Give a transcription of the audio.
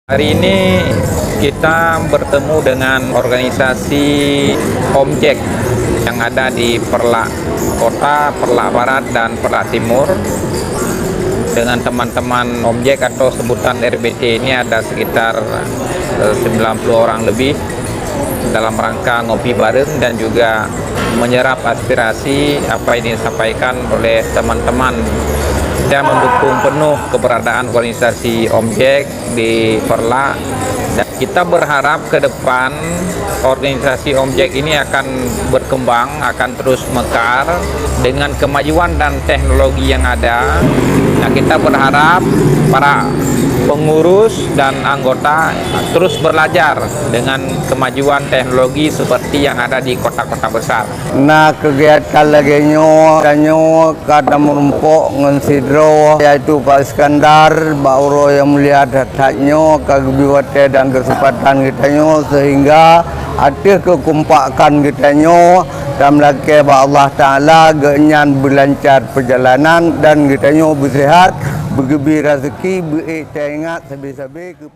Hari ini kita bertemu dengan organisasi Omjek yang ada di Perlak Kota, Perlak Barat, dan Perlak Timur. Dengan teman-teman Omjek atau sebutan RBT ini ada sekitar 90 orang lebih dalam rangka ngopi bareng dan juga menyerap aspirasi apa yang disampaikan oleh teman-teman dan mendukung penuh keberadaan organisasi Omjek di Perlak. Dan kita berharap ke depan organisasi Omjek ini akan berkembang, akan terus mekar dengan kemajuan dan teknologi yang ada. Nah, kita berharap para pengurus dan anggota terus belajar dengan kemajuan teknologi seperti yang ada di kota-kota besar. Nah, kegiatan lagi nyo kata merumpuk ngensidro yaitu Pak Iskandar Bauro yang melihat hatatnya kegiwate dan kesempatan kita nyo sehingga ada kekumpakan kita nyo dan lagi Allah Ta'ala genyan berlancar perjalanan dan kita nyo bersehat, bergebi rezeki, beringat sabi-sabi ke